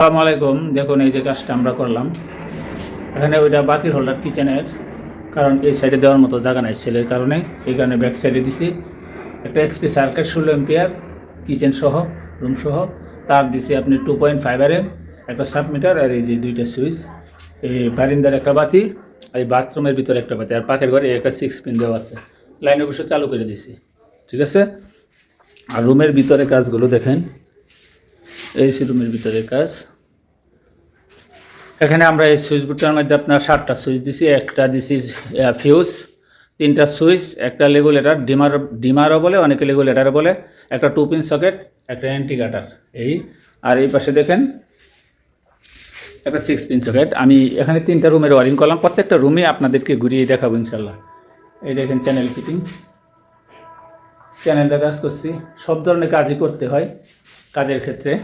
আসসালামু আলাইকুম। দেখুন এই যে কাজটা আমরা করলাম, এখানে ওইটা বাতির হোল্ডার কিচেনের, কারণ এই সাইডে দেওয়ার মতো জায়গা নাই সেলের কারণে, এই কারণে ব্যাক সাইডে দিছি একটা এসপি সার্কিট 16 এম্পিয়ার কিচেন সহ রুম সহ, তার দিছি আপনি 2.5 একটা সাবমিটার, আর এই যে দুইটা সুইচ, এই বারিন্দার একটা বাতি, এই বাথরুমের ভিতরে একটা বাতি, আর পাখের ঘরে একটা 6 পিন দেওয়া আছে। লাইন অবশ্য চালু করে দিছি, ঠিক আছে। আর রুমের ভিতরে কাজগুলো দেখেন, এই রুমের ভিতরে কাজ। এখানে আমরা এই সুইচ বোর্ডটার মধ্যে আপনার 7টা সুইচ দিছি, একটা দিছি ফিউজ, 3টা সুইচ, একটা রেগুলেটর, ডিমারও বলে, অনেকে রেগুলেটারও বলে, একটা 2 পিন সকেট, একটা ইন্ডিকেটর এই। আর এই পাশে দেখেন একটা 6 পিন সকেট। আমি এখানে 3টা রুমের ওয়ারিং করলাম, প্রত্যেকটা রুমে আপনাদেরকে ঘুরিয়ে দেখাবো ইনশাল্লাহ। এই দেখেন চ্যানেল ফিটিং, চ্যানেলটা কাজ করছি। সব ধরনের কাজই করতে হয় কাজের ক্ষেত্রে।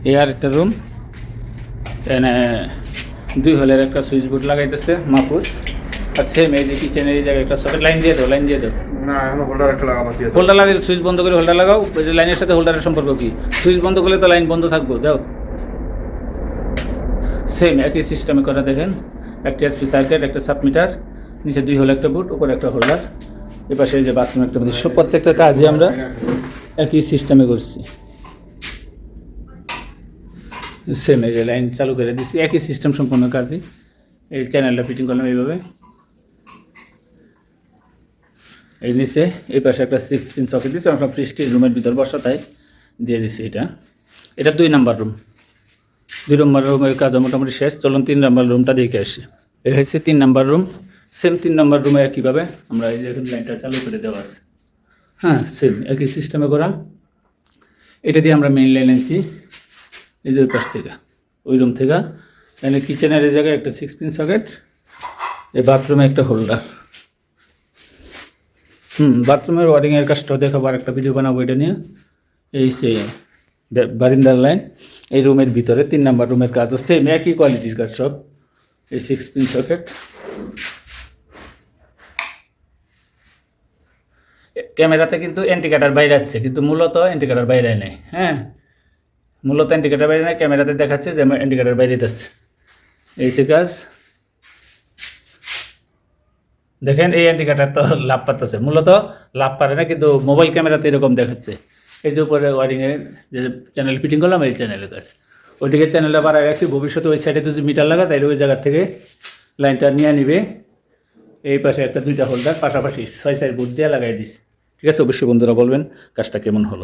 এই আর একটা রুম, এখানে 2 হোলের একটা সুইচ বোর্ড লাগাইতেছে মাহফুজ। আর সেম এই যে কিচেনের এই জায়গায় একটা সকেট, লাইন দিয়ে দাও, লাইন দিয়ে দাও। না, এখন হোল্ডার একটা লাগা বাকি আছে। হোল্ডার লাগিয়ে সুইচ বন্ধ করে হোল্ডার লাগাও। ওই যে লাইনের সাথে হোল্ডারের সম্পর্ক কি? সুইচ বন্ধ করলে তো লাইন বন্ধ থাকবো, দাও। সেম একই সিস্টেমে করা দেখেন, একটা এসপি সার্কিট, একটা সাবমিটার, নিচে 2 হোল একটা বোর্ড, উপরে একটা হোল্ডার, এ পাশে এই যে বাথরুম একটা বোর্ড। সব প্রত্যেকটা কাজই আমরা একই সিস্টেমে করছি। সেম এই যে লাইন চালু করে দিচ্ছি, একই সিস্টেম সম্পূর্ণ কাজই। এই চ্যানেলটা ফিটিং করলাম এইভাবে। এই নিচে এই পাশে একটা 6 পিন সকেট দিচ্ছি, আমরা প্রেস্টিজ রুমের ভিতর বসা তাই দিয়ে দিচ্ছি। এটা 2 নাম্বার রুম। 2 নম্বর রুমের কাজ মোটামুটি শেষ। চলুন 3 নাম্বার রুমটা দেখে আসি। এই হচ্ছে 3 নাম্বার রুম। সেম 3 নাম্বার রুমে একইভাবে আমরা এই যে এখন লাইনটা চালু করে দেওয়া আছে। হ্যাঁ, সেম একই সিস্টেমে করা। এটা দিয়ে আমরা মেইন লাইন আনছি এই যে ওই পাশ থেকে, ওই রুম থেকে। এখানে কিচেনের এই জায়গায় একটা 6 পিন সকেট, এই বাথরুমে একটা হোল্ডার। বাথরুমের ওয়ারিংয়ের কাজটাও দেখাবো, আর একটা ভিডিও বানাবো এটা নিয়ে। এই সে বারিন্দার লাইন, এই রুমের ভিতরে 3 নাম্বার রুমের কাজও সেম একই কোয়ালিটির কাজ সব। এই 6 পিন সকেট, ক্যামেরাতে কিন্তু ইন্ডিকেটর বাইরে যাচ্ছে, কিন্তু মূলত ইন্ডিকেটর বাইরে নেই। হ্যাঁ, মূলত ইন্ডিকেটর বাইরে নেই, ক্যামেরাতে দেখাচ্ছে যে ইন্ডিকেটর বাইরে যাচ্ছে। এই সে কাজ দেখেন, এই ইন্ডিকেটর তো লাভ পাচ্ছে, মূলত লাভ পারে না, কিন্তু মোবাইল ক্যামেরাতে এরকম দেখাচ্ছে। এই যে উপরে ওয়ারিংয়ের যে চ্যানেল ফিটিং করলাম, এই চ্যানেলের কাজ। ওইদিকে চ্যানেলটা বাড়ায় রাখছি, ভবিষ্যতে ওই সাইডে যদি মিটার লাগা তাইলে ওই জায়গার থেকে লাইনটা নিয়ে নিবে। এই পাশে একটা 2টা হোল্ডার পাশাপাশি 6 সাইড বোর্ড দিয়ে লাগাই দিস, ঠিক আছে। অবশ্যই বন্ধুরা বলবেন কাজটা কেমন হলো।